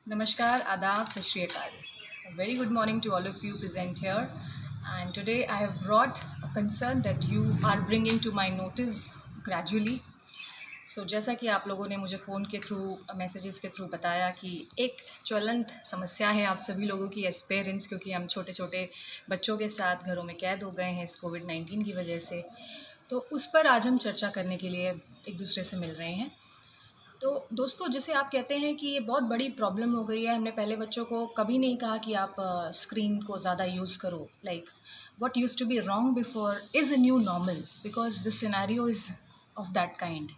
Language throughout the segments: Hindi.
Namaskar, Adab, Sat Shri Akal. A very good morning to all of you present here. And today I have brought a concern that you are bringing to my notice gradually. So जैसा कि आप लोगों ने मुझे फ़ोन के थ्रू मैसेजेस के थ्रू बताया कि एक ज्वलंत समस्या है आप सभी लोगों की एज पेरेंट्स, क्योंकि हम छोटे छोटे बच्चों के साथ घरों में कैद हो गए हैं इस कोविड-19 की वजह से। तो उस पर आज हम चर्चा करने के लिए एक दूसरे से मिल रहे हैं। तो दोस्तों, जिसे आप कहते हैं कि ये बहुत बड़ी प्रॉब्लम हो गई है, हमने पहले बच्चों को कभी नहीं कहा कि आप स्क्रीन को ज़्यादा यूज़ करो। Like what used to be wrong before is a new normal, because this scenario is of that kind.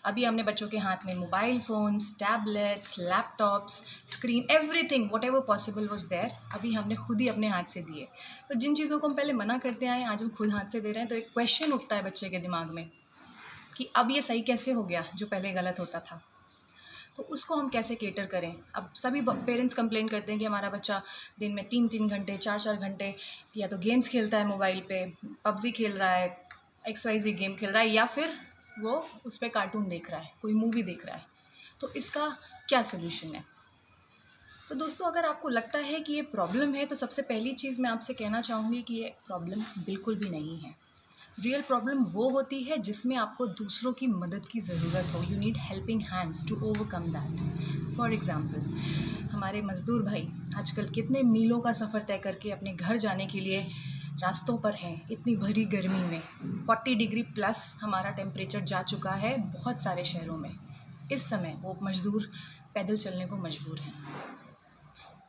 अभी हमने बच्चों के हाथ में mobile phones, tablets, laptops, screen, everything whatever possible was there, अभी हमने खुद ही अपने हाथ से दिए। तो जिन चीज़ों को हम पहले मना करते आए, आज हम खुद हाथ से दे रहे हैं, तो एक क्वेश्चन उठता है बच्चे के दिमाग में कि अब ये सही कैसे हो गया जो पहले गलत होता था। तो उसको हम कैसे केटर करें। अब सभी पेरेंट्स कंप्लेन करते हैं कि हमारा बच्चा दिन में 3-3 घंटे 4-4 घंटे या तो गेम्स खेलता है मोबाइल पे, पबजी खेल रहा है, XYZ गेम खेल रहा है, या फिर वो उस पर कार्टून देख रहा है, कोई मूवी देख रहा है। तो इसका क्या सोल्यूशन है। तो दोस्तों, अगर आपको लगता है कि ये प्रॉब्लम है, तो सबसे पहली चीज़ मैं आपसे कहना चाहूँगी कि ये प्रॉब्लम बिल्कुल भी नहीं है। रियल प्रॉब्लम वो होती है जिसमें आपको दूसरों की मदद की ज़रूरत हो। You need helping hands to overcome that. For example, हमारे मज़दूर भाई आजकल कितने मीलों का सफ़र तय करके अपने घर जाने के लिए रास्तों पर हैं, इतनी भरी गर्मी में। 40 डिग्री प्लस हमारा टेम्परेचर जा चुका है बहुत सारे शहरों में। इस समय वो मज़दूर पैदल चलने को मजबूर हैं।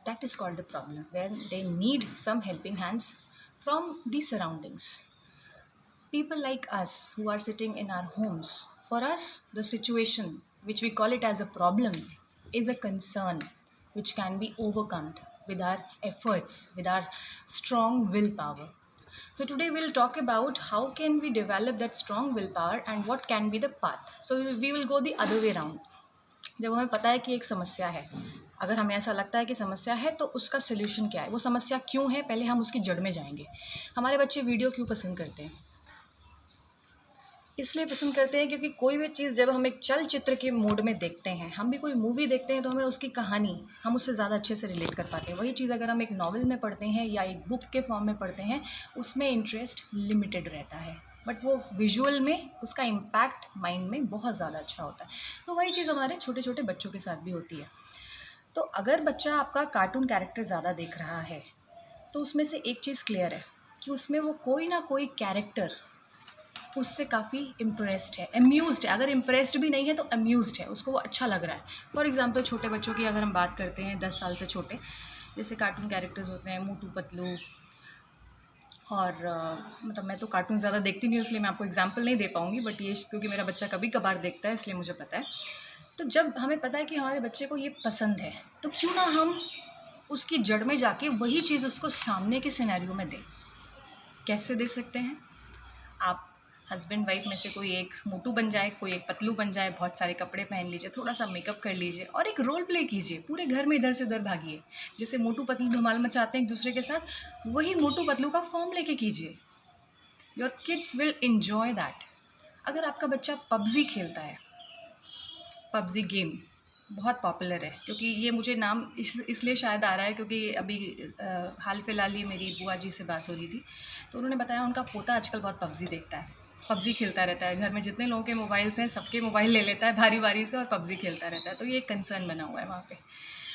That is called a problem, where they need some helping hands from the surroundings. People like us who are sitting in our homes, for us the situation which we call it as a problem is a concern which can be overcome with our efforts, with our strong willpower. So today we'll talk about how can we develop that strong willpower and what can be the path. So we will go the other way around. जब हमें पता है कि एक समस्या है, अगर हमें ऐसा लगता है कि समस्या है, तो उसका सल्यूशन क्या है, वो समस्या क्यों है, पहले हम उसकी जड़ में जाएंगे। हमारे बच्चे वीडियो क्यों पसंद करते हैं? इसलिए पसंद करते हैं क्योंकि कोई भी चीज़ जब हम एक चलचित्र के मोड में देखते हैं, हम भी कोई मूवी देखते हैं, तो हमें उसकी कहानी हम उससे ज़्यादा अच्छे से रिलेट कर पाते हैं। वही चीज़ अगर हम एक नॉवल में पढ़ते हैं या एक बुक के फॉर्म में पढ़ते हैं, उसमें इंटरेस्ट लिमिटेड रहता है, बट वो विजुअल में उसका इम्पैक्ट माइंड में बहुत ज़्यादा अच्छा होता है। तो वही चीज़ हमारे छोटे छोटे बच्चों के साथ भी होती है। तो अगर बच्चा आपका कार्टून कैरेक्टर ज़्यादा देख रहा है, तो उसमें से एक चीज़ क्लियर है कि उसमें वो कोई ना कोई कैरेक्टर उससे काफ़ी इम्प्रेस्ड है, अम्यूज़ड है। अगर इम्प्रेस्ड भी नहीं है तो अम्यूज़ड है, उसको वो अच्छा लग रहा है। फॉर एग्ज़ाम्पल, छोटे बच्चों की अगर हम बात करते हैं 10 साल से छोटे, जैसे कार्टून कैरेक्टर्स होते हैं मोटू पतलू, और मतलब मैं तो कार्टून ज़्यादा देखती नहीं हूँ, इसलिए मैं आपको एग्जांपल नहीं दे पाऊँगी, बट ये क्योंकि मेरा बच्चा कभी कभार देखता है इसलिए मुझे पता है। तो जब हमें पता है कि हमारे बच्चे को ये पसंद है, तो क्यों ना हम उसकी जड़ में जाके वही चीज़ उसको सामने के सिनेरियो में दें। कैसे दे सकते हैं? आप हस्बैंड वाइफ में से कोई एक मोटू बन जाए, कोई एक पतलू बन जाए, बहुत सारे कपड़े पहन लीजिए, थोड़ा सा मेकअप कर लीजिए और एक रोल प्ले कीजिए। पूरे घर में इधर से उधर भागिए, जैसे मोटू पतलू धमाल मचाते हैं एक दूसरे के साथ, वही मोटू पतलू का फॉर्म लेके कीजिए। Your kids will enjoy that. अगर आपका बच्चा पबजी खेलता है, पबजी गेम बहुत पॉपुलर है, क्योंकि ये मुझे नाम इसलिए शायद आ रहा है क्योंकि अभी हाल फिलहाल ही मेरी बुआ जी से बात हो रही थी, तो उन्होंने बताया उनका पोता आजकल बहुत पबजी देखता है, पबजी खेलता रहता है। घर में जितने लोगों के मोबाइल्स हैं सबके मोबाइल ले लेता है बारी बारी से और पबजी खेलता रहता है। तो ये एक कंसर्न बना हुआ है वहाँ पे।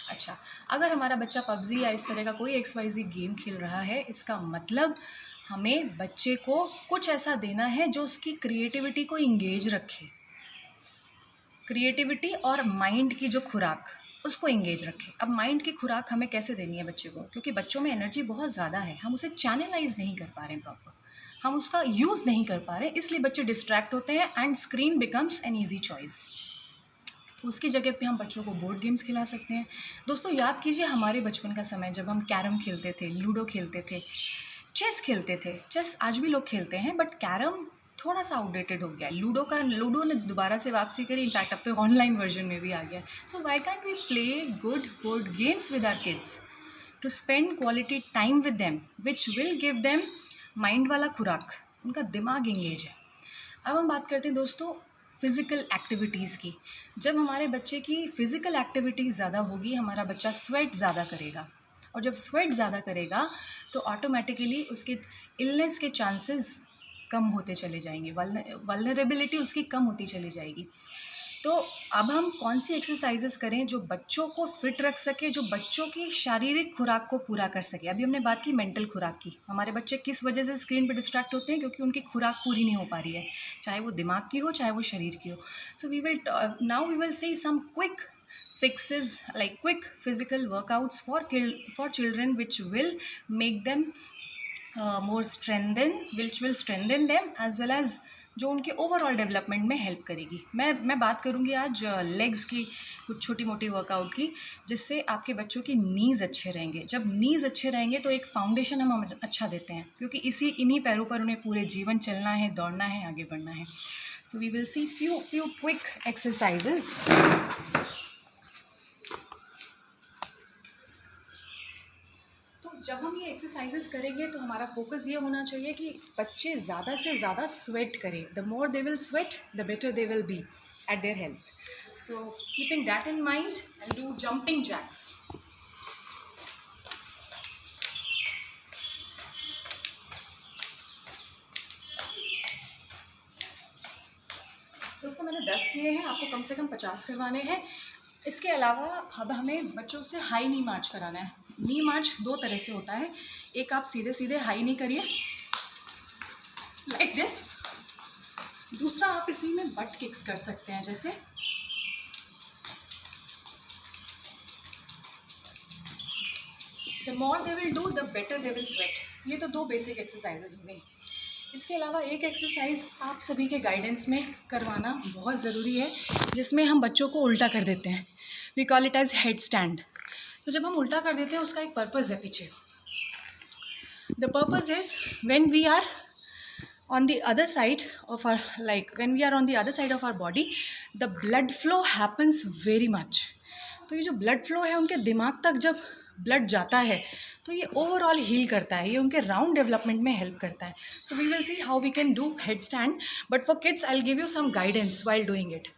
अच्छा, अगर हमारा बच्चा पबजी या इस तरह का कोई XYZ गेम खेल रहा है, इसका मतलब हमें बच्चे को कुछ ऐसा देना है जो उसकी क्रिएटिविटी को इंगेज रखे, क्रिएटिविटी और माइंड की जो खुराक उसको इंगेज रखें। अब माइंड की खुराक हमें कैसे देनी है बच्चे को, क्योंकि बच्चों में एनर्जी बहुत ज़्यादा है, हम उसे चैनलाइज नहीं कर पा रहे हैं प्रॉपर, हम उसका यूज़ नहीं कर पा रहे, इसलिए बच्चे डिस्ट्रैक्ट होते हैं and screen becomes an easy choice. तो उसकी जगह पे हम बच्चों को बोर्ड गेम्स खिला सकते हैं। दोस्तों, याद कीजिए हमारे बचपन का समय जब हम कैरम खेलते थे, लूडो खेलते थे, चेस खेलते थे। चेस आज भी लोग खेलते हैं, बट कैरम थोड़ा सा आउटडेटेड हो गया है। लूडो ने दोबारा से वापसी करी, इनफैक्ट अब तो ऑनलाइन वर्जन में भी आ गया। So why can't we play good board games with our kids to spend quality time with them which will give them mind वाला खुराक, उनका दिमाग इंगेज है। अब हम बात करते हैं दोस्तों फ़िज़िकल एक्टिविटीज़ की। जब हमारे बच्चे की फ़िज़िकल एक्टिविटीज़ ज़्यादा होगी, हमारा बच्चा स्वेट ज़्यादा करेगा, और जब स्वेट ज़्यादा करेगा तो ऑटोमेटिकली उसके इलनेस के चांसेस कम होते चले जाएंगे, वल्नरेबिलिटी उसकी कम होती चली जाएगी। तो अब हम कौन सी एक्सरसाइजेस करें जो बच्चों को फिट रख सके, जो बच्चों की शारीरिक खुराक को पूरा कर सके। अभी हमने बात की मेंटल खुराक की। हमारे बच्चे किस वजह से स्क्रीन पर डिस्ट्रैक्ट होते हैं? क्योंकि उनकी खुराक पूरी नहीं हो पा रही है, चाहे वो दिमाग की हो चाहे वो शरीर की हो। So we will see some quick fixes like quick physical workouts for children which will make them which will strengthen them as well as जो उनके ओवरऑल डेवलपमेंट में हेल्प करेगी। मैं बात करूँगी आज लेग्स की कुछ छोटी मोटी वर्कआउट की, जिससे आपके बच्चों की नीज़ अच्छे रहेंगे। जब नीज़ अच्छे रहेंगे तो एक फाउंडेशन हम अच्छा देते हैं, क्योंकि इन्हीं पैरों पर उन्हें पूरे जीवन चलना है, दौड़ना है, आगे बढ़ना है। So we will see few quick exercises. जब हम ये एक्सरसाइजेस करेंगे तो हमारा फोकस ये होना चाहिए कि बच्चे ज़्यादा से ज़्यादा स्वेट करें। The more they will sweat the better they will be eight their health. So keeping that in mind I do jumping jacks. दोस्तों मैंने 10 किए हैं, आपको कम से कम 50 करवाने हैं। इसके अलावा अब हमें बच्चों से हाई नी मार्च कराना है। नी मार्च दो तरह से होता है। एक, आप सीधे सीधे हाई नी करिए लाइक दिस। दूसरा, आप इसी में बट किक्स कर सकते हैं, जैसे the more they will do the better they will sweat. ये तो दो बेसिक एक्सरसाइजेज हो गई। इसके अलावा एक एक्सरसाइज आप सभी के गाइडेंस में करवाना बहुत ज़रूरी है, जिसमें हम बच्चों को उल्टा कर देते हैं। We call it as head stand. तो जब हम उल्टा कर देते हैं उसका एक पर्पज़ है पीछे। The purpose is when we are on the other side of our when we are on the other side of our body, the blood flow happens very much. तो ये जो ब्लड फ्लो है उनके दिमाग तक जब ब्लड जाता है तो ये ओवरऑल हील करता है, ये उनके राउंड डेवलपमेंट में हेल्प करता है। So we will see how we can do head stand, but for kids I will give you some guidance while doing it.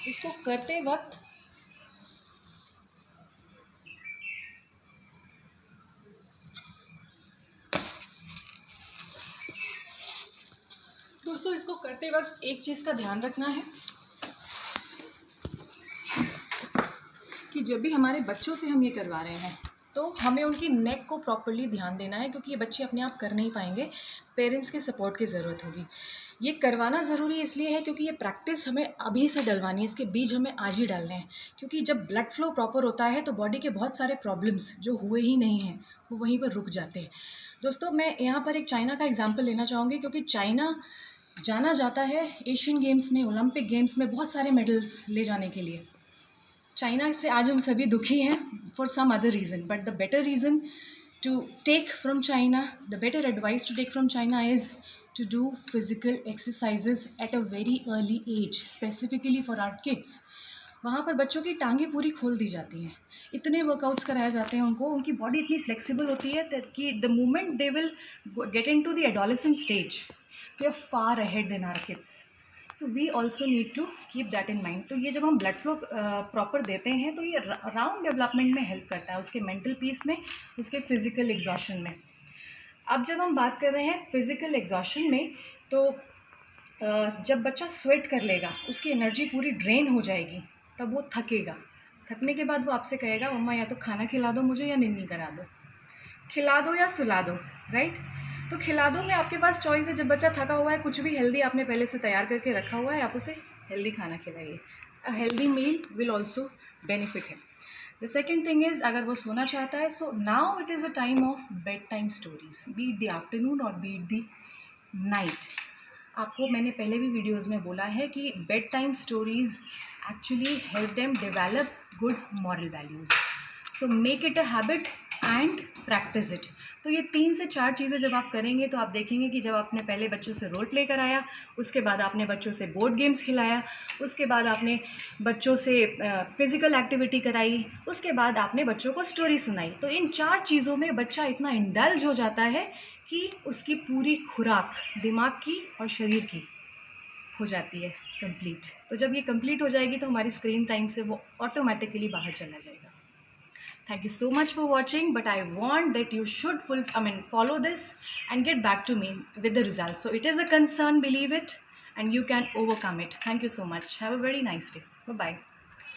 इसको करते वक्त एक चीज़ का ध्यान रखना है कि जब भी हमारे बच्चों से हम ये करवा रहे हैं तो हमें उनकी नेक को प्रॉपरली ध्यान देना है, क्योंकि ये बच्चे अपने आप कर नहीं पाएंगे, पेरेंट्स के सपोर्ट की ज़रूरत होगी। ये करवाना ज़रूरी इसलिए है क्योंकि ये प्रैक्टिस हमें अभी से डलवानी है, इसके बीज हमें आज ही डालने हैं। क्योंकि जब ब्लड फ्लो प्रॉपर होता है तो बॉडी के बहुत सारे प्रॉब्लम्स जो हुए ही नहीं हैं वो वहीं पर रुक जाते हैं। दोस्तों मैं यहाँ पर एक चाइना का एग्जाम्पल लेना चाहूँगी, क्योंकि चाइना जाना जाता है एशियन गेम्स में, ओलंपिक गेम्स में बहुत सारे मेडल्स ले जाने के लिए। चाइना से आज हम सभी दुखी हैं for some other reason, but the better reason to take from China, the better advice to take from China is to do physical exercises at a very early age, specifically for our kids. वहाँ पर बच्चों की टांगें पूरी खोल दी जाती हैं, इतने वर्कआउट्स कराए जाते हैं उनको, उनकी बॉडी इतनी फ्लेक्सिबल होती है कि the moment they will get into the adolescent stage they are far ahead than our kids. So we also need to keep that in mind. तो ये जब हम ब्लड फ्लो प्रॉपर देते हैं तो ये राउंड डेवलपमेंट में हेल्प करता है, उसके मेंटल पीस में, उसके फिजिकल एग्जॉशन में. अब जब हम बात कर रहे हैं फिज़िकल एग्जॉशन में, तो जब बच्चा स्वेट कर लेगा, उसकी एनर्जी पूरी ड्रेन हो जाएगी, तब वो थकेगा. थकने के बाद वो आपसे कहेगा मम्मा या तो खाना खिला दो मुझे या निन्नी करा दो, खिला दो या सुला दो, राइट. तो खिला दो में आपके पास चॉइस है. जब बच्चा थका हुआ है, कुछ भी हेल्दी आपने पहले से तैयार करके रखा हुआ है, आप उसे हेल्दी खाना खिलाइए. A healthy meal will also benefit him. The second thing is, अगर वो सोना चाहता है, so now it is a time of bedtime stories, be it the afternoon or be it the night. आपको मैंने पहले भी वीडियोस में बोला है कि bed time stories actually help them develop good moral values. So make it a habit and practice it. तो ये 3 से 4 चीज़ें जब आप करेंगे तो आप देखेंगे कि जब आपने पहले बच्चों से रोल प्ले कराया, उसके बाद आपने बच्चों से बोर्ड गेम्स खिलाया, उसके बाद आपने बच्चों से फिज़िकल एक्टिविटी कराई, उसके बाद आपने बच्चों को स्टोरी सुनाई, तो इन 4 चीज़ों में बच्चा इतना इंडल्ज हो जाता है कि उसकी पूरी खुराक दिमाग की और शरीर की हो जाती है कंप्लीट। तो जब ये कंप्लीट हो जाएगी तो हमारी स्क्रीन टाइम से वो ऑटोमेटिकली बाहर चला जाएगा। Thank you so much for watching, but I want that you should follow this and get back to me with the results. So it is a concern, believe it, and you can overcome it. Thank you so much. Have a very nice day. Bye bye.